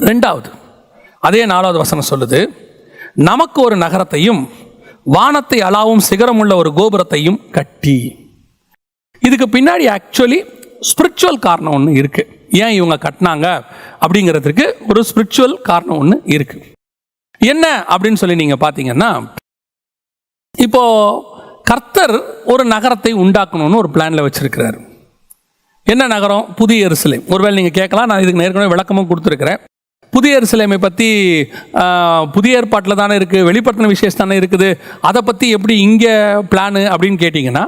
ரெண்டாவது அதே 4வது வசனம் சொல்லுது, நமக்கு ஒரு நகரத்தையும் வானத்தை அளாவும் சிகரமுள்ள ஒரு கோபுரத்தையும் கட்டி. இதுக்கு பின்னாடி ஆக்சுவலி ஸ்பிரிச்சுவல் காரணம் ஒன்று இருக்கு. ஏன் இவங்க கட்டினாங்க அப்படிங்கிறதுக்கு ஒரு ஸ்பிரிச்சுவல் காரணம் ஒன்று இருக்கு. என்ன அப்படின்னு சொல்லி நீங்க பார்த்தீங்கன்னா, இப்போ கர்த்தர் ஒரு நகரத்தை உண்டாக்கணும்னு ஒரு பிளான்ல வச்சிருக்கிறார். என்ன நகரம்? புதிய எருசலேம். ஒருவேளை நீங்க கேட்கலாம், நான் இதுக்கு ஏற்கனவே விளக்கமும் கொடுத்துருக்கிறேன். புதிய எருசலேமை பற்றி புதிய ஏற்பாட்டில் தானே இருக்குது, வெளிப்படுத்தின விசேஷம் தானே இருக்குது, அதை பற்றி எப்படி இங்கே பிளானு அப்படின்னு கேட்டிங்கன்னா,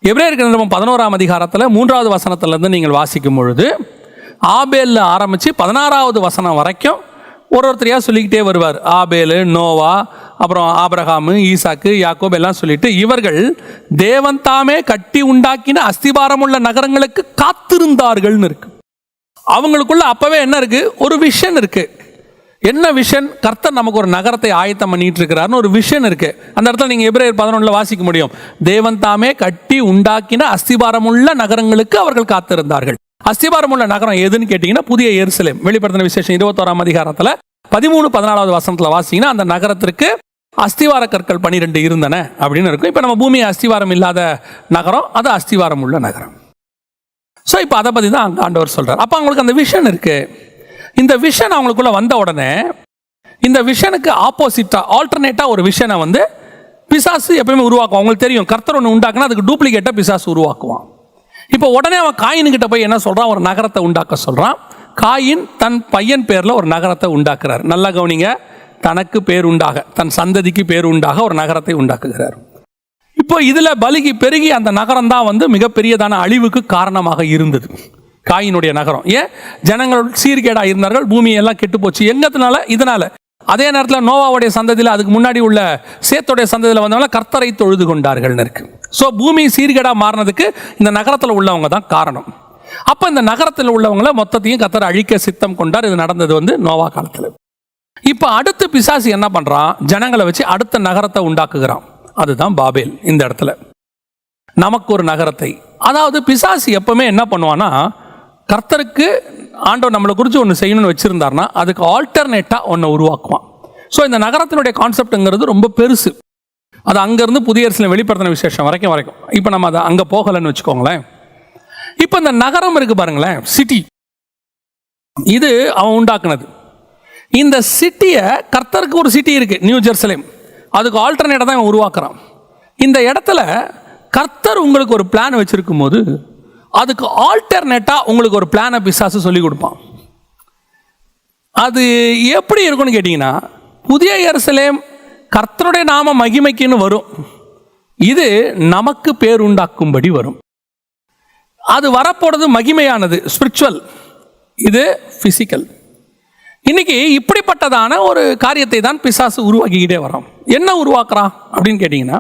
எபிரேயருக்கு நிருபம் 11ஆம் அதிகாரத்தில் 3வது வசனத்திலேருந்து நீங்கள் வாசிக்கும் பொழுது ஆபேலில் ஆரம்பித்து 16வது வசனம் வரைக்கும் ஒருத்தரையாக சொல்லிக்கிட்டே வருவார். ஆபேலு, நோவா, அப்புறம் ஆபிரகாமு, ஈசாக்கு, யாக்கோப் எல்லாம் சொல்லிட்டு இவர்கள் தேவன் தாமே கட்டி உண்டாக்கின அஸ்திபாரமுள்ள நகரங்களுக்கு காத்திருந்தார்கள்னு இருக்கு. அவங்களுக்குள்ள அப்பவே என்ன இருக்கு? ஒரு விஷன் இருக்கு. என்ன விஷன்? கர்த்தர் நமக்கு ஒரு நகரத்தை ஆயத்தம் பண்ணிட்டு இருக்கிறார்னு ஒரு விஷன் இருக்கு. அந்த இடத்துல நீங்க எபிரேயர் 11 வாசிக்க முடியும். தேவன் தாமே கட்டி உண்டாக்கின அஸ்திபாரமுள்ள நகரங்களுக்கு அவர்கள் காத்திருந்தார்கள். அஸ்திபாரமுள்ள நகரம் எதுன்னு கேட்டீங்கன்னா புதிய எருசலேம். வெளிப்படுத்தின விசேஷம் 21ஆம் அதிகாரத்தில் 13, 14வது வசனத்தில் வாசிங்கன்னா அந்த நகரத்திற்கு அஸ்திவார கற்கள் 12 இருந்தன அப்படின்னு இருக்கும். இப்போ நம்ம பூமி அஸ்திவாரம் இல்லாத நகரம், அது அஸ்திவாரம் உள்ள நகரம். ஸோ இப்போ அதை பற்றி தான் அங்கே ஆண்டவர் சொல்கிறார். அப்போ அவங்களுக்கு அந்த விஷன் இருக்குது. இந்த விஷன் அவங்களுக்குள்ள வந்த உடனே இந்த விஷனுக்கு ஆப்போசிட்டாக ஆல்டர்னேட்டாக ஒரு விஷனை வந்து பிசாசு எப்பயுமே உருவாக்குவான். அவங்களுக்கு தெரியும், கர்த்தர் ஒன்று உண்டாக்குனா அதுக்கு டூப்ளிகேட்டாக பிசாசு உருவாக்குவான். இப்போ உடனே அவன் காயின்கிட்ட போய் என்ன சொல்கிறான்? ஒரு நகரத்தை உண்டாக்க சொல்கிறான். காயின் தன் பையன் பேரில் ஒரு நகரத்தை உண்டாக்குறார். நல்லா கவனிங்க, தனக்கு பேர் உண்டாக, தன் சந்ததிக்கு பேர் உண்டாக ஒரு நகரத்தை உண்டாக்குகிறார். இப்போ இதில் பலுகி பெருகி அந்த நகரம் தான் வந்து மிகப்பெரியதான அழிவுக்கு காரணமாக இருந்தது. காயினுடைய நகரம். ஏன்? ஜனங்கள் சீர்கேடாக இருந்தார்கள், பூமியெல்லாம் கெட்டு போச்சு. எங்கத்தினால? இதனால. அதே நேரத்தில் நோவாவுடைய சந்ததியில், அதுக்கு முன்னாடி உள்ள சேத்துடைய சந்ததியில் வந்தவங்க கர்த்தரை தொழுது கொண்டார்கள்னு இருக்கு. ஸோ பூமி சீர்கேடாக மாறினதுக்கு இந்த நகரத்தில் உள்ளவங்க தான் காரணம். அப்போ இந்த நகரத்தில் உள்ளவங்களை மொத்தத்தையும் கர்த்தர் அழிக்க சித்தம் கொண்டார். இது நடந்தது வந்து நோவா காலத்தில். இப்போ அடுத்து பிசாசு என்ன பண்ணுறான்? ஜனங்களை வச்சு அடுத்த நகரத்தை உண்டாக்குகிறான். அதுதான் பாபேல். இந்த இடத்துல நமக்கு ஒரு நகரத்தை, அதாவது பிசாசு எப்பவுமே என்ன பண்ணுவான்னா, கர்த்தருக்கு ஆண்டவர் நம்மளை குறித்து ஒன்று செய்யணும்னு வச்சுருந்தார்னா அதுக்கு ஆல்டர்னேட்டாக ஒன்று உருவாக்குவான். ஸோ இந்த நகரத்தினுடைய கான்செப்டுங்கிறது ரொம்ப பெருசு. அது அங்கேருந்து புதிய எருசலேம் வெளிப்படுத்தின விசேஷம் வரைக்கும். இப்போ நம்ம அதை அங்கே போகலைன்னு வச்சுக்கோங்களேன். இப்போ இந்த நகரம் இருக்குது பாருங்களேன், சிட்டி, இது அவன் உண்டாக்குனது. இந்த சிட்டியை, கர்த்தருக்கு ஒரு சிட்டி இருக்குது நியூ ஜெருசலேம், அதுக்கு ஆல்டர்னேட்டாக தான் இவன் உருவாக்குறான். இந்த இடத்துல கர்த்தர் உங்களுக்கு ஒரு பிளான் வச்சுருக்கும் போது அதுக்கு ஆல்டர்னேட்டாக உங்களுக்கு ஒரு பிளானை பிசாசு சொல்லி கொடுப்பான். அது எப்படி இருக்குன்னு கேட்டிங்கன்னா, புதிய எருசலேம் கர்த்தருடைய நாம மகிமைக்குன்னு வரும், இது நமக்கு பேருண்டாக்கும்படி வரும். அது வரப்போறது மகிமையானது, ஸ்பிரிச்சுவல், இது பிசிக்கல். இன்னைக்கு இப்படிப்பட்டதான ஒரு காரியத்தை தான் பிசாசு உருவாக்கிக்கிட்டே வரோம். என்ன உருவாக்குறான் அப்படின்னு கேட்டிங்கன்னா,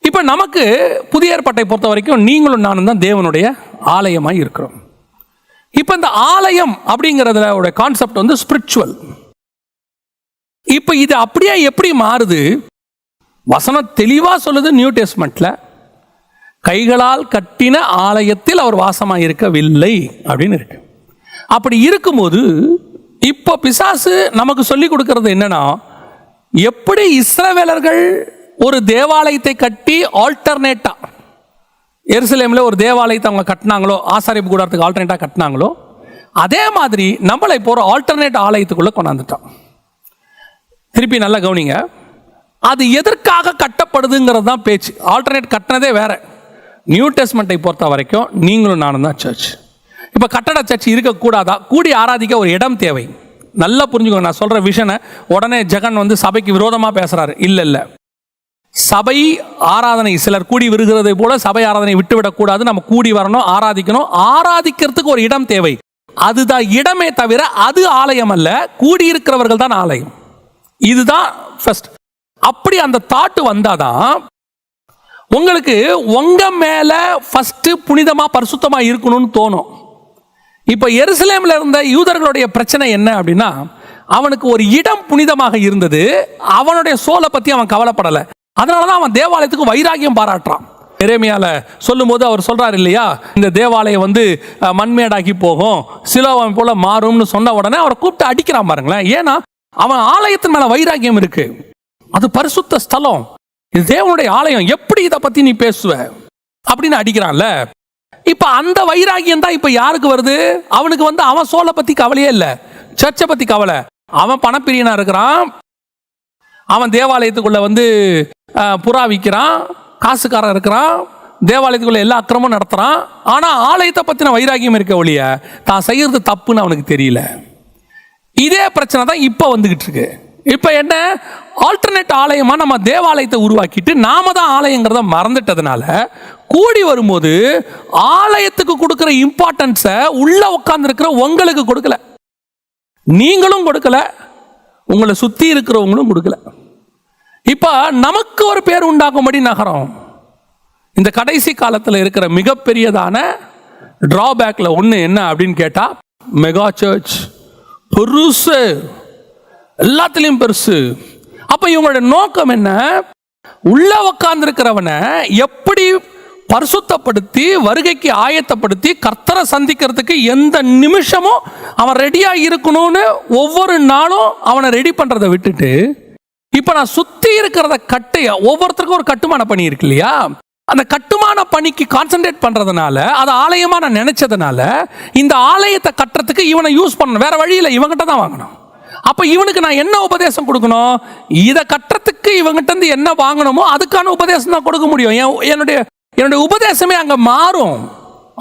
இப்போ நமக்கு புதிய ஏற்பாட்டை பொறுத்த வரைக்கும் நீங்களும் நானும் தான் தேவனுடைய ஆலயமாக இருக்கிறோம். இப்போ இந்த ஆலயம் அப்படிங்கிறத கான்செப்ட் வந்து ஸ்பிரிச்சுவல். இப்போ இது அப்படியே எப்படி மாறுது? வசனம் தெளிவாக சொல்லுது நியூ டெஸ்ட்மெண்ட்ல, கைகளால் கட்டின ஆலயத்தில் அவர் வாசமாக இருக்கவில்லை அப்படின்னு இருக்கு. அப்படி இருக்கும்போது இப்போ பிசாசு நமக்கு சொல்லி கொடுக்கறது என்னன்னா, எப்படி இஸ்ரவேலர்கள் ஒரு தேவாலயத்தை கட்டி ஆல்டர்னேட்டா எருசலேமில் ஒரு தேவாலயத்தை அவங்க கட்டினாங்களோ, ஆசாரிப்பு கூடாரத்துக்கு ஆல்டர்னேட்டாக கட்டினாங்களோ, அதே மாதிரி நம்மளை இப்போ ஒரு ஆல்டர்னேட் ஆலயத்துக்குள்ளே கொண்டாந்துட்டான். திருப்பி நல்லா கவனிங்க, அது எதற்காக கட்டப்படுதுங்கிறது தான் பேச்சு. ஆல்டர்னேட் கட்டினதே வேற. நியூ டெஸ்ட்மெண்ட்டை பொறுத்த வரைக்கும் நீங்களும் நானும் தான் சர்ச். இப்போ கட்டட சர்ச் இருக்கக்கூடாதா? கூடி ஆராதிக்க ஒரு இடம் தேவை. நல்லா புரிஞ்சுக்கோங்க, நான் சொல்கிற விஷனை உடனே ஜெகன் வந்து சபைக்கு விரோதமாக பேசுகிறாரு. இல்லை, சபை ஆராதனை, சிலர் கூடி வருகிறதை போல சபை ஆராதனை விட்டுவிடக்கூடாது. நம்ம கூடி வரணும், ஆராதிக்கணும். ஆராதிக்கிறதுக்கு ஒரு இடம் தேவை, அதுதான் இடமே தவிர அது ஆலயம் அல்ல. கூடியிருக்கிறவர்கள் தான் ஆலயம். இதுதான் ஃபர்ஸ்ட். அப்படி அந்த தாட்டு வந்தாதான் உங்களுக்கு உங்க மேல ஃபர்ஸ்ட் புனிதமா பரிசுத்தமா இருக்கணும்னு தோணும். இப்ப எருசலேம்ல இருந்த யூதர்களுடைய பிரச்சனை என்ன அப்படின்னா, அவனுக்கு ஒரு இடம் புனிதமாக இருந்தது, அவனுடைய சோலை பத்தி அவன் கவலைப்படல. அதனாலதான் அவன் தேவாலயத்துக்கு வைராகியம் பாராட்டுறான். எரேமியால சொல்லும் போது அவர் சொல்றாரு இல்லையா, இந்த தேவாலயம் மண்மேடாக்கி போகும், சிலோவாம் போல மாறும்னு சொன்ன உடனே அவரை கூப்பிட்டு அடிக்கிறான் பாருங்களேன். ஏன்னா அவன் ஆலயத்தின் மேல வைராக்கியம் இருக்கு. அது பரிசுத்த ஸ்தலம், இது தேவனுடைய ஆலயம், எப்படி இதை பத்தி நீ பேசுவ அப்படின்னு அடிக்கிறான்ல. இப்ப அந்த வைராகியம் தான் இப்ப யாருக்கு வருது? அவனுக்கு அவன் சோலை பத்தி கவலையே இல்லை, சர்ச்சை பத்தி கவலை. அவன் பணப்பிரியனா இருக்கிறான், அவன் தேவாலயத்துக்குள்ள புறா விற்கிறான், காசுக்காரன் இருக்கிறான், தேவாலயத்துக்குள்ள எல்லா அக்கிரமும் நடத்துறான். ஆனா ஆலயத்தை பத்தின வைராகியம் இருக்க ஒழிய தான் செய்யறது தப்புன்னு அவனுக்கு தெரியல. இதே பிரச்சனை தான் இப்ப வந்துகிட்டு இருக்கு. இப்ப என்ன, ஆல்டர்னேட் ஆலயமா நம்ம தேவாலயத்தை உருவாக்கிட்டு நாம தான் ஆலயங்கிறத மறந்துட்டதுனால கூடி வரும்போது ஆலயத்துக்கு கொடுக்கிற இம்பார்ட்டன்ஸ உள்ள உட்கார்ந்து இருக்கிற உங்களுக்கு கொடுக்கல, நீங்களும் கொடுக்கல, உங்களை சுத்தி இருக்கிறவங்களும் கொடுக்கல. இப்ப நமக்கு ஒரு பேர் உண்டாக்கும்படி நகரம் இந்த கடைசி காலத்தில் இருக்கிற மிகப்பெரியதான டிராபேக்ல ஒன்று என்ன அப்படின்னு கேட்டா, மெகா சர்ச் பெருசு, எல்லாத்திலையும் பெருசு. அப்ப இவங்களோட நோக்கம் என்ன? உள்ள உட்கார்ந்து இருக்கிறவனை எப்படி பரிசுத்தப்படுத்தி வருகைக்கு ஆயத்தப்படுத்தி கர்த்தரை சந்திக்கிறதுக்கு எந்த நிமிஷமும் அவன் ரெடியா இருக்கணும்னு ஒவ்வொரு நாளும் அவனை ரெடி பண்றதை விட்டுட்டு, இப்ப நான் சுத்தி இருக்கிறத ஒவ்வொருத்தருக்கும் ஒரு கட்டுமான பணி இருக்கு இல்லையா, அந்த கட்டுமான பணிக்கு கான்சென்ட்ரேட் பண்றதுனால, அது ஆலயமா நான் நினைச்சதுனால இந்த ஆலயத்தை கட்டுறதுக்கு இவனை யூஸ் பண்ணணும், வேற வழி இல்லை, இவங்கிட்ட தான் வாங்கணும். அப்ப இவனுக்கு நான் என்ன உபதேசம் கொடுக்கணும்? இதை கட்டுறதுக்கு இவங்கிட்ட இருந்து என்ன வாங்கணுமோ அதுக்கான உபதேசம் தான் கொடுக்க முடியும். என்னுடைய உபதேசமே அங்க மாறும்,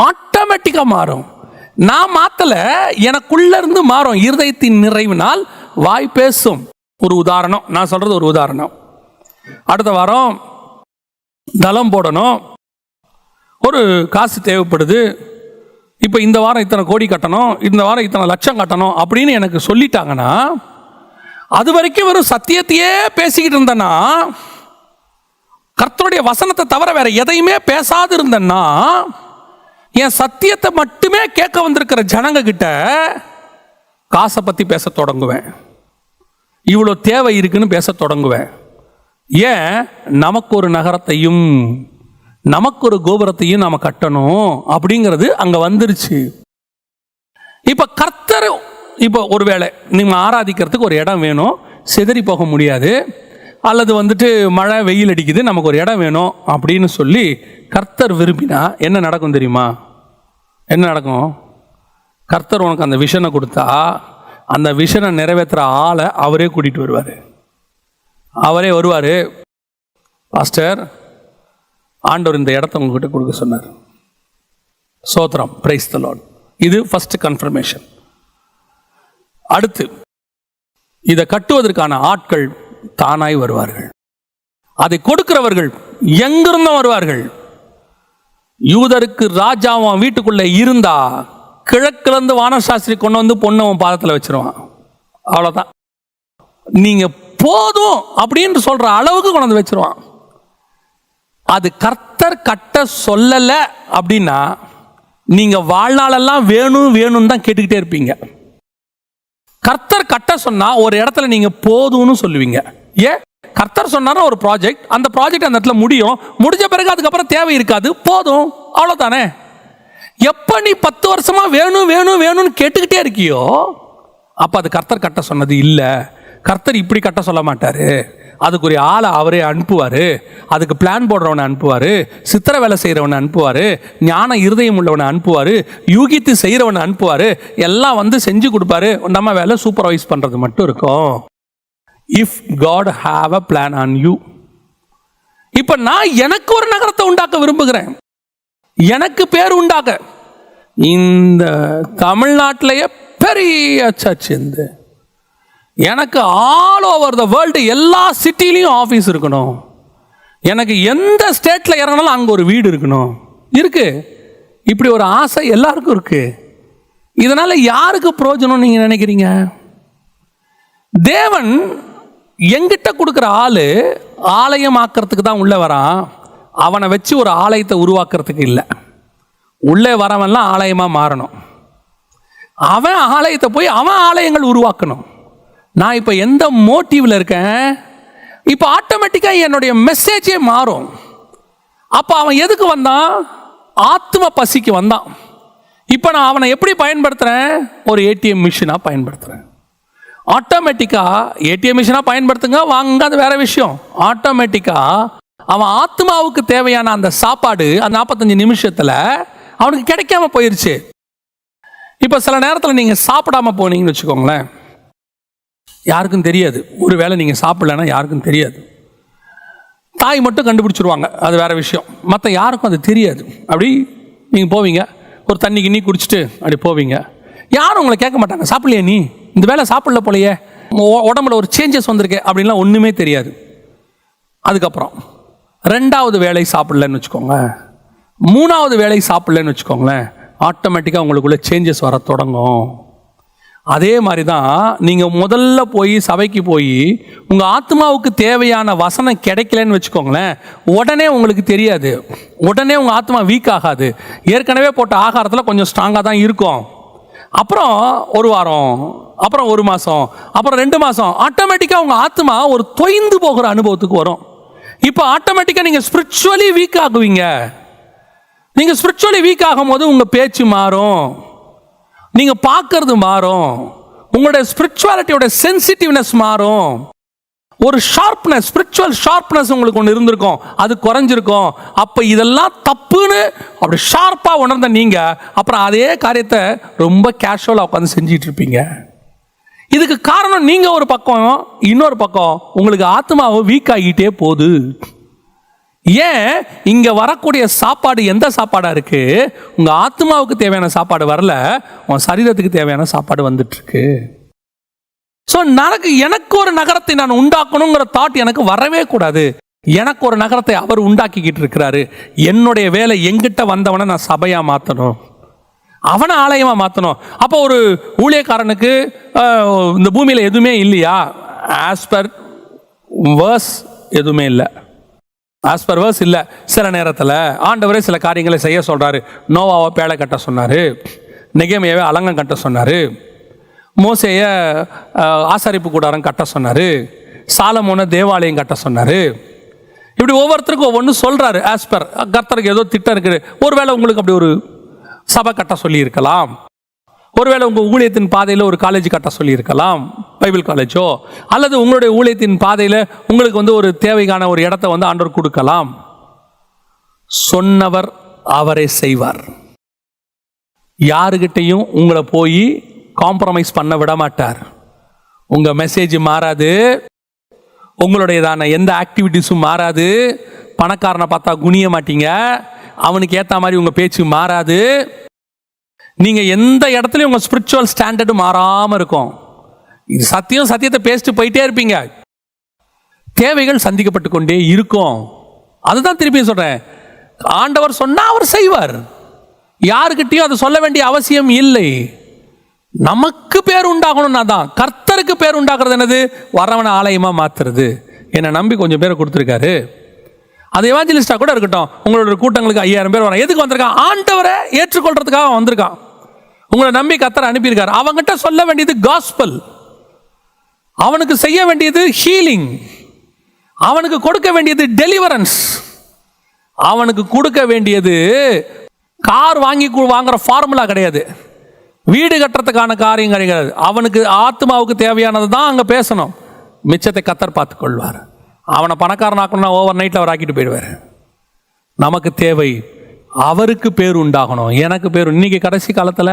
ஆட்டோமேட்டிக்கா மாறும். நான் மாத்தல, எனக்குள்ள இருந்து மாறும். இருதயத்தின் நிறைவினால் வாய் பேசும். ஒரு உதாரணம் நான் சொல்றது, ஒரு உதாரணம். அடுத்த வாரம் தளம் போடணும், ஒரு காசு தேவைப்படுது. இப்போ இந்த வாரம் இத்தனை கோடி கட்டணும், இந்த வாரம் இத்தனை லட்சம் கட்டணும் அப்படின்னு எனக்கு சொல்லிட்டாங்கன்னா, அது வரைக்கும் வெறும் சத்தியத்தையே பேசிக்கிட்டு இருந்தேன்னா, கர்த்தருடைய வசனத்தை தவிர வேற எதையுமே பேசாது இருந்தேன்னா, என் சத்தியத்தை மட்டுமே கேட்க வந்திருக்கிற ஜனங்க கிட்ட காசை பத்தி பேச தொடங்குவேன், இவ்வளோ தேவை இருக்குன்னு பேச தொடங்குவேன். ஏன்? நமக்கு ஒரு நகரத்தையும் நமக்கு ஒரு கோபுரத்தையும் நாம கட்டணும் அப்படிங்கிறது அங்க வந்துருச்சு. இப்ப கர்த்தர், இப்ப ஒருவேளை நீங்க ஆராதிக்கிறதுக்கு ஒரு இடம் வேணும், சிதறி போக முடியாது, அல்லது மழை வெயில் அடிக்குது, நமக்கு ஒரு இடம் வேணும் அப்படின்னு சொல்லி கர்த்தர் விரும்பினா என்ன நடக்கும் தெரியுமா? என்ன நடக்கும்? கர்த்தர் உனக்கு அந்த விஷனை கொடுத்தா அந்த விஷனை நிறைவேற்றுற ஆளை அவரே கூட்டிட்டு வருவார். அவரே வருவார், பாஸ்டர் ஆண்டவர் இந்த இடத்த உங்ககிட்ட கொடுக்க சொன்னார், சோத்ரம், பிரைஸ் தி லார்ட். இது ஃபர்ஸ்ட் கன்ஃபர்மேஷன். அடுத்து இதை கட்டுவதற்கான ஆட்கள் தானாய் வருவார்கள், அதை கொடுக்கிறவர்கள் எங்கிருந்தும் வருவார்கள். யூதருக்கு ராஜாவும் வீட்டுக்குள்ள இருந்தா கிழக்கிலிருந்து வானசாஸ்திரி கொண்டு பொண்ணவன் பாதத்தில் வச்சிருவான், அவ்வளோதான். நீங்க போதும் அப்படின்னு சொல்ற அளவுக்கு கொண்டு வச்சிருவான். அது கர்த்தர் கட்ட சொல்லல அப்படின்னா நீங்க வாழ்நாளெல்லாம் வேணும் வேணும் தான் கேட்டுக்கிட்டே இருப்பீங்க. கர்த்தர் கட்ட சொன்னா ஒரு இடத்துல நீங்க போதும்னு சொல்லுவீங்க. ஏன்? கர்த்தர் சொன்னாரா ஒரு ப்ராஜெக்ட், அந்த ப்ராஜெக்ட் அந்த இடத்துல முடிஞ்ச பிறகு அதுக்கப்புறம் தேவை இருக்காது, போதும், அவ்வளவுதானே. எப்ப நீ 10 வருஷமா வேணும் வேணும் வேணும்னு கேட்டுக்கிட்டே இருக்கியோ அப்ப அது கர்த்தர் கட்ட சொன்னது இல்ல. கர்த்தர் இப்படி கட்ட சொல்ல மாட்டாரு, அதுக்குரிய ஆளை அவரே அனுப்புவார், அதுக்கு பிளான் போடுறவனை அனுப்புவார், சித்திர வேலை செய்கிறவனை அனுப்புவார், ஞான இருதயம் உள்ளவனை அனுப்புவார், யூகித்து செய்கிறவனை அனுப்புவார், எல்லாம் செஞ்சு கொடுப்பாரு. நம்ம வேலை சூப்பர்வைஸ் பண்ணுறது மட்டும் இருக்கும். If God have a plan on you. இப்போ நான் எனக்கு ஒரு நகரத்தை உண்டாக்க விரும்புகிறேன், எனக்கு பேர் உண்டாக்க. இந்த தமிழ்நாட்டிலேயே பெரிய சர்ச் இருந்து எனக்கு ஆல் ஓவர் த வேர்ல்டு எல்லா சிட்டிலையும் ஆஃபீஸ் இருக்கணும், எனக்கு எந்த ஸ்டேட்டில் இறங்கினாலும் அங்கே ஒரு வீடு இருக்கணும், இருக்கு. இப்படி ஒரு ஆசை எல்லாருக்கும் இருக்கு. இதனால யாருக்கு பிரயோஜனம் நீங்க நினைக்கிறீங்க? தேவன் எங்கிட்ட கொடுக்குற ஆளு ஆலயமாக்கிறதுக்கு தான் உள்ள வரான், அவனை வச்சு ஒரு ஆலயத்தை உருவாக்குறதுக்கு இல்லை. உள்ளே வரவன்லாம் ஆலயமா மாறணும், அவன் ஆலயத்தை போய் அவன் ஆலயங்கள் உருவாக்கணும். நான் இப்போ எந்த மோட்டிவ்ல இருக்கேன், இப்போ ஆட்டோமேட்டிக்காக என்னுடைய மெசேஜே மாறும். அப்போ அவன் எதுக்கு வந்தான்? ஆத்ம பசிக்கு வந்தான். இப்போ நான் அவனை எப்படி பயன்படுத்துகிறேன்? ஒரு ஏடிஎம் மிஷினாக பயன்படுத்துகிறேன். ஆட்டோமேட்டிக்காக ஏடிஎம் மிஷினாக பயன்படுத்துங்க, வாங்க, அது வேற விஷயம். ஆட்டோமேட்டிக்காக அவன் ஆத்மாவுக்கு தேவையான அந்த சாப்பாடு அந்த 45 நிமிஷத்தில் அவனுக்கு கிடைக்காம போயிருச்சு. இப்போ சில நேரத்தில் நீங்கள் சாப்பிடாம போனீங்கன்னு வச்சுக்கோங்களேன், யாருக்கும் தெரியாது. ஒரு வேளை நீங்கள் சாப்பிடலன்னா யாருக்கும் தெரியாது. தாய் மட்டும் கண்டுபிடிச்சிருவாங்க, அது வேற விஷயம். மற்ற யாருக்கும் அது தெரியாது. அப்படி நீங்கள் போவீங்க, ஒரு தண்ணி கிண்ணி குடிச்சிட்டு அப்படி போவீங்க. யாரும் உங்களை கேட்க மாட்டாங்க, சாப்பிடலையே நீ, இந்த வேலை சாப்பிடல போலையே, உடம்புல ஒரு சேஞ்சஸ் வந்திருக்கு அப்படின்லாம் ஒன்றுமே தெரியாது. அதுக்கப்புறம் 2வது வேலை சாப்பிடலன்னு வச்சுக்கோங்க, 3வது வேலை சாப்பிடலன்னு வச்சுக்கோங்களேன், ஆட்டோமேட்டிக்காக உங்களுக்குள்ள சேஞ்சஸ் வர தொடங்கும். அதே மாதிரி தான் நீங்கள் முதல்ல போய் சபைக்கு போய் உங்கள் ஆத்மாவுக்கு தேவையான வசனம் கிடைக்கலன்னு வச்சுக்கோங்களேன், உடனே உங்களுக்கு தெரியாது, உடனே உங்கள் ஆத்மா வீக் ஆகாது. ஏற்கனவே போட்ட ஆகாரத்தில் கொஞ்சம் ஸ்ட்ராங்காக தான் இருக்கும். அப்புறம் 1 வாரம், அப்புறம் 1 மாதம், அப்புறம் 2 மாதம், ஆட்டோமேட்டிக்காக உங்கள் ஆத்மா ஒரு தொய்ந்து போகிற அனுபவத்துக்கு வரும். இப்போ ஆட்டோமேட்டிக்காக நீங்கள் ஸ்பிரிச்சுவலி வீக் ஆகுவீங்க. நீங்கள் ஸ்பிரிச்சுவலி வீக் ஆகும்போது உங்கள் பேச்சு மாறும், நீங்கள் பார்க்கறது மாறும், உங்களுடைய ஸ்பிரிச்சுவாலிட்டியோட சென்சிட்டிவ்னஸ் மாறும். ஒரு ஷார்ப்னஸ், ஸ்பிரிச்சுவல் ஷார்ப்னஸ் உங்களுக்கு ஒன்று இருந்திருக்கும், அது குறைஞ்சிருக்கும். அப்போ இதெல்லாம் தப்புன்னு அப்படி ஷார்ப்பாக உணர்ந்த நீங்கள் அப்புறம் அதே காரியத்தை ரொம்ப கேஷுவலாக உட்காந்து செஞ்சிட்டு இருப்பீங்க. இதுக்கு காரணம் நீங்கள் ஒரு பக்கம், இன்னொரு பக்கம் உங்களுக்கு ஆத்மாவை வீக் ஆகிட்டே போகுது. ஏன் இங்கே வரக்கூடிய சாப்பாடு எந்த சாப்பாடாக இருக்குது? உங்கள் ஆத்மாவுக்கு தேவையான சாப்பாடு வரல, உன் சரீரத்துக்கு தேவையான சாப்பாடு வந்துட்டுருக்கு. ஸோ எனக்கு ஒரு நகரத்தை நான் உண்டாக்கணுங்கிற தாட் எனக்கு வரவே கூடாது. எனக்கு ஒரு நகரத்தை அவர் உண்டாக்கிக்கிட்டு இருக்கிறாரு. என்னுடைய வேலை எங்கிட்ட வந்தவனை நான் சபையாக மாற்றணும், அவனை ஆலயமாக மாற்றணும். அப்போ ஒரு ஊழியக்காரனுக்கு இந்த பூமியில் எதுவுமே இல்லையா? ஆஸ் பர் வேர்ஸ் எதுவுமே இல்லை, ஆஸ் பர் வேர்ஸ் இல்லை. சில நேரத்தில் ஆண்டவரே சில காரியங்களை செய்ய சொல்கிறாரு. நோவாவை பேழை கட்ட சொன்னார், நெகேமியாவை அலங்கம் கட்ட சொன்னார், மோசேயை ஆசாரிப்பு கூடாரம் கட்ட சொன்னார், சாலமோனை தேவாலயம் கட்ட சொன்னார். இப்படி ஒவ்வொருத்தருக்கும் ஒவ்வொன்று சொல்கிறாரு. ஆஸ் பர் கர்த்தருக்கு ஏதோ திட்டம் இருக்குது. ஒருவேளை உங்களுக்கு அப்படி ஒரு சபை கட்ட சொல்லியிருக்கலாம், ஒருவேளை உங்கள் ஊழியத்தின் பாதையில் ஒரு காலேஜ் கட்ட சொல்லியிருக்கலாம், பைபிள் காலேஜோ, அல்லது உங்களுடைய ஊழியத்தின் பாதையில் உங்களுக்கு ஒரு தேவைக்கான ஒரு இடத்த ஆண்டவர் கொடுக்கலாம். சொன்னவர் அவரே செய்வார். யாருக்கிட்டையும் உங்களை போய் காம்ப்ரமைஸ் பண்ண விட மாட்டார். உங்கள் மெசேஜ் மாறாது, உங்களுடையதான எந்த ஆக்டிவிட்டீஸும் மாறாது. பணக்காரனை பார்த்தா குனிய மாட்டீங்க, அவனுக்கு ஏற்ற மாதிரி உங்கள் பேச்சு மாறாது. நீங்கள் எந்த இடத்துலையும் உங்கள் ஸ்பிரிச்சுவல் ஸ்டாண்டர்டு மாறாமல் இருக்கும். இது சத்தியத்தை பேசிட்டு போயிட்டே இருப்பீங்க. தேவைகள் சந்திக்கப்பட்டு கொண்டே இருக்கும். அதுதான் திருப்பியும் சொல்கிறேன், ஆண்டவர் சொன்னால் அவர் செய்வார். யாருக்கிட்டையும் அதை சொல்ல வேண்டிய அவசியம் இல்லை. நமக்கு பேர் உண்டாகணும்னா தான். கர்த்தருக்கு பேர் உண்டாக்குறது என்னது? வரவனை ஆலயமாக மாற்றுறது. என்னை நம்பி கொஞ்சம் பேரை கொடுத்துருக்காரு. அது எவாஞ்சலிஸ்டாக கூட இருக்கட்டும், உங்களோட கூட்டங்களுக்கு 5000 பேர் வரான். எதுக்கு வந்திருக்கான்? ஆண்டவரை ஏற்றுக்கொள்றதுக்காக வந்திருக்கான். உங்களை நம்பி கர்த்தர் அனுப்பியிருக்காரு. அவங்ககிட்ட சொல்ல வேண்டியது காஸ்பல், அவனுக்கு செய்ய வேண்டியது ஹீலிங், அவனுக்கு கொடுக்க வேண்டியது டெலிவரன்ஸ், அவனுக்கு கொடுக்க வேண்டியது கார் வாங்குற ஃபார்முலா கிடையாது, வீடு கட்டுறதுக்கான காரியம் கிடையாது. அவனுக்கு ஆத்மாவுக்கு தேவையானது தான் அங்கே பேசணும். மிச்சத்தை கர்த்தர் பார்த்து கொள்வார். அவனை பணக்காரனாக்கணும்னா ஓவர் நைட்டில் அவர் ஆக்கிட்டு போயிடுவார். நமக்கு தேவை அவருக்கு பேர் உண்டாகணும். எனக்கு பேர் இன்னைக்கு கடைசி காலத்தில்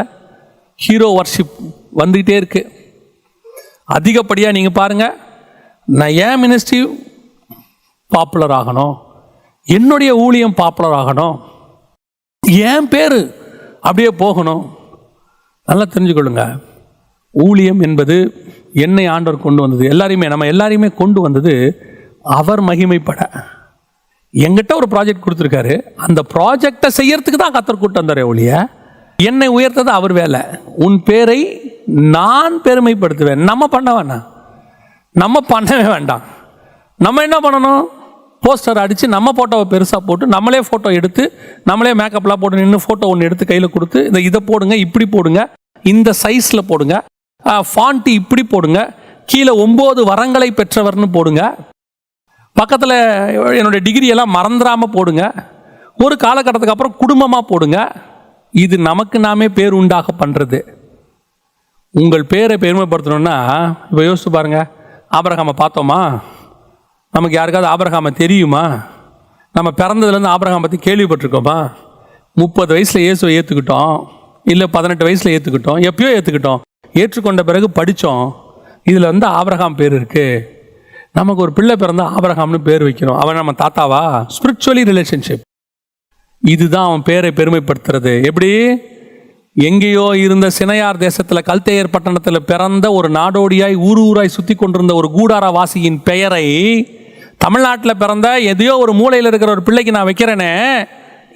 ஹீரோ வர்ஷிப் வந்துக்கிட்டே இருக்கு. அதிகப்படியாக நீங்கள் பாருங்கள், நான் ஏன் மினிஸ்ட்ரி பாப்புலர் ஆகணும், என்னுடைய ஊழியம் பாப்புலர் ஆகணும், ஏன் பேர் அப்படியே போகணும். நல்லா தெரிஞ்சுக்கொள்ளுங்க, ஊழியம் என்பது என்னை ஆண்டவர் கொண்டு வந்தது, நம்ம எல்லாரையுமே கொண்டு வந்தது அவர் மகிமைப்பட. எங்கிட்ட ஒரு ப்ராஜெக்ட் கொடுத்துருக்காரு, அந்த ப்ராஜெக்டை செய்யறதுக்கு தான் கர்த்தர் கூட்டு வந்தாரே ஒழிய என்னை உயர்த்தது அவர் வேலை. உன் பேரை நான் பெருமைப்படுத்துவேன். நம்ம பண்ண வேண்டாம், நம்ம பண்ணவே வேண்டாம். நம்ம என்ன பண்ணணும்? போஸ்டர் அடித்து நம்ம ஃபோட்டோவை பெருசாக போட்டு நம்மளே ஃபோட்டோ எடுத்து நம்மளே மேக்கப்லாம் போட்டு நின்று ஃபோட்டோ ஒன்று எடுத்து கையில் கொடுத்து இதை போடுங்க, இப்படி போடுங்க, இந்த சைஸில் போடுங்க, ஃபாண்ட் இப்படி போடுங்க, கீழே 9 வரங்களை பெற்றவர்னு போடுங்க, பக்கத்தில் என்னுடைய டிகிரி எல்லாம் மறந்துடாமல் போடுங்க, ஒரு காலகட்டத்துக்கு அப்புறம் குடும்பமாக போடுங்க. இது நமக்கு நாமே பேர் உண்டாக பண்ணுறது. உங்கள் பேரை பெருமைப்படுத்தணும்னா இப்போ யோசிச்சு பாருங்க. ஆபிரகாமை பார்த்தோமா? நமக்கு யாருக்காவது ஆபிரகாமை தெரியுமா? நம்ம பிறந்ததுலேருந்து ஆபிரகாம் பற்றி கேள்விப்பட்டிருக்கோமா? 30 வயசில் இயேசுவை ஏற்றுக்கிட்டோம், இல்லை 18 வயசில் ஏற்றுக்கிட்டோம், எப்பயோ ஏற்றுக்கிட்டோம். ஏற்றுக்கொண்ட பிறகு படித்தோம், இதில் வந்து ஆபிரகாம் பேர் இருக்குது. நமக்கு ஒரு பிள்ளை பிறந்தா ஆபிரகாம்னு பேர் வைக்கிறோம். அவன் நம்ம தாத்தாவா? Spiritually relationship. இதுதான் அவன் பேரை பெருமைப்படுத்துறது. எப்படி? எங்கேயோ இருந்த சினையார் தேசத்தில் கல்தேயர் பட்டணத்தில் பிறந்த ஒரு நாடோடியாய் ஊராய் சுற்றி கொண்டிருந்த ஒரு கூடார வாசியின் பெயரை தமிழ்நாட்டில் பிறந்த எதையோ ஒரு மூலையில் இருக்கிற ஒரு பிள்ளைக்கு நான் வைக்கிறேனே,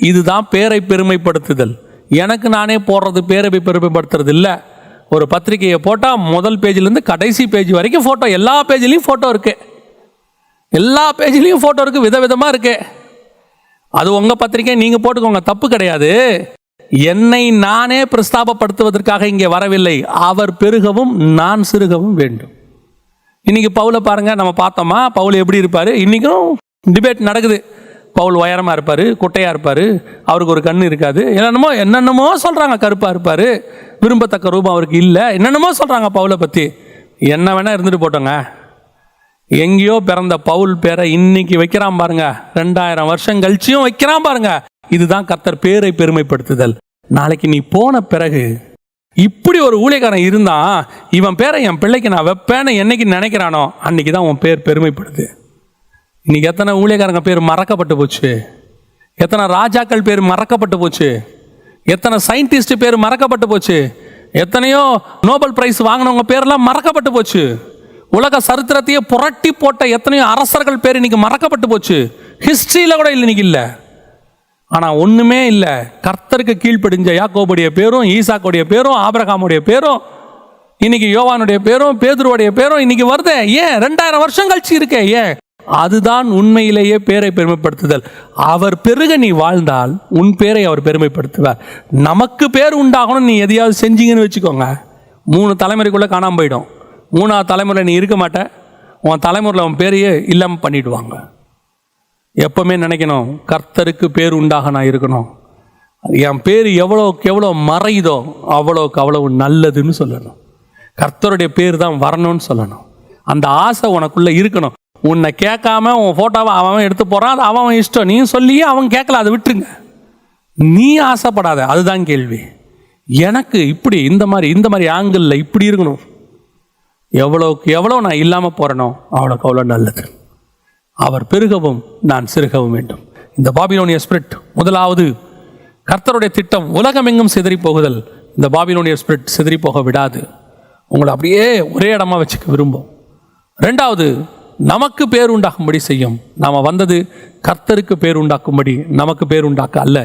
இதுதான் பேரை பெருமைப்படுத்துதல். எனக்கு நானே போடுறது பேரை பெருமைப்படுத்துறது இல்லை. ஒரு பத்திரிகையை போட்டால் முதல் பேஜிலேருந்து கடைசி பேஜ் வரைக்கும் ஃபோட்டோ, எல்லா பேஜ்லேயும் ஃபோட்டோ இருக்குது, எல்லா பேஜ்லேயும் ஃபோட்டோ இருக்குது, விதவிதமாக இருக்குது. அது உங்கள் பத்திரிகை, நீங்கள் போட்டுக்கோங்க, தப்பு கிடையாது. என்னை நானே பிரஸ்தாபப்படுத்துவதற்காக இங்கே வரவில்லை. அவர் பெருகவும் நான் சிறுகவும் வேண்டும். இன்னைக்கு பவுலை பாருங்க, நம்ம பார்த்தோமா பவுல் எப்படி இருப்பார்? இன்றைக்கும் டிபேட் நடக்குது. பவுல் உயரமாக இருப்பார், குட்டையாக இருப்பார், அவருக்கு ஒரு கண் இருக்காது, என்னென்னமோ சொல்கிறாங்க. கருப்பாக இருப்பார், விரும்பத்தக்க ரூபம் அவருக்கு இல்லை, என்னென்னமோ சொல்கிறாங்க பவுலை பற்றி. என்ன வேணால் இருந்துட்டு போட்டோங்க. எங்கேயோ பிறந்த பவுல் பேரை இன்னைக்கு வைக்கிறான் பாருங்க, 2000 வருஷம் கழிச்சியும் வைக்கிறான் பாருங்க. இதுதான் கர்த்தர் பேரை பெருமைப்படுத்துதல். நாளைக்கு நீ போன பிறகு இப்படி ஒரு ஊழியக்காரன் இருந்தான், இவன் பேரை என் பிள்ளைக்கு நான் வைப்பேன்னு என்னைக்கு நினைக்கிறானோ அன்னைக்கு தான் உன் பேர் பெருமைப்படுது. இன்னைக்கு எத்தனை ஊழியக்காரங்க பேர் மறக்கப்பட்டு போச்சு, எத்தனை ராஜாக்கள் பேர் மறக்கப்பட்டு போச்சு, எத்தனை சயின்டிஸ்ட் பேர் மறக்கப்பட்டு போச்சு, எத்தனையோ நோபல் பிரைஸ் வாங்கினவங்க பேர்லாம் மறக்கப்பட்டு போச்சு. உலக சரித்திரத்தையே புரட்டி போட்ட எத்தனையோ அரசர்கள் பேர் இன்னைக்கு மறக்கப்பட்டு போச்சு. ஹிஸ்டரியில் கூட இல்லை, இன்னைக்கு இல்லை. ஆனால் ஒன்றுமே இல்லை, கர்த்தருக்கு கீழ்ப்படிஞ்ச யாக்கோபுடைய பேரும், ஈசாக்குடைய பேரும், ஆபிரகாமுடைய பேரும், இன்னைக்கு யோவானுடைய பேரும், பேதுருவுடைய பேரும் இன்னைக்கு வருதே. ஏன்? 2000 வருஷம் கழிச்சு இருக்கே. ஏன்? அதுதான் உண்மையிலேயே பேரை பெருமைப்படுத்துதல். அவர் பெருக நீ வாழ்ந்தால் உன் பேரை அவர் பெருமைப்படுத்துவார். நமக்கு பேர் உண்டாகணும், நீ எதையாவது செஞ்சீங்கன்னு வச்சுக்கோங்க, 3 தலைமுறைக்குள்ளே காணாமல் போயிடும். 3ஆவது தலைமுறை நீ இருக்க மாட்ட, உன் தலைமுறையில் அவன் பேரையே இல்லாமல் பண்ணிவிடுவாங்க. எப்பவுமே நினைக்கணும், கர்த்தருக்கு பேர் உண்டாக நான் இருக்கணும். என் பேர் எவ்வளோக்கு எவ்வளோ மறையுதோ அவ்வளோக்கு அவ்வளவு நல்லதுன்னு சொல்லணும். கர்த்தருடைய பேர் தான் வரணும்னு சொல்லணும். அந்த ஆசை உனக்குள்ளே இருக்கணும். உன்னை கேட்காம உன் ஃபோட்டோவை அவன் எடுத்து போகிறான், அது அவன் இஷ்டம். நீ சொல்லியே அவன் கேட்கல, அதை விட்டுருங்க. நீ ஆசைப்படாத, அதுதான் கேள்வி. எனக்கு இப்படி இந்த மாதிரி ஆங்கிளில் இப்படி இருக்கணும். எவ்வளோக்கு எவ்வளோ நான் இல்லாமல் போகிறேனோ அவ்வளோக்கு அவ்வளோ நல்லது. அவர் பெருகவும் நான் சிறுகவும் வேண்டும். இந்த பாபிலோனிய ஸ்பிரிட், முதலாவது கர்த்தருடைய திட்டம் உலகமெங்கும் சிதறி போகுதல். இந்த பாபிலோனிய ஸ்பிரிட் சிதறி போக விடாது, உங்களை அப்படியே ஒரே இடமா வச்சுக்க விரும்பும். 2வது, நமக்கு பேர் உண்டாக்கும்படி செய்யும். நாம் வந்தது கர்த்தருக்கு பேர் உண்டாக்கும்படி, நமக்கு பேர் உண்டாக்க அல்ல.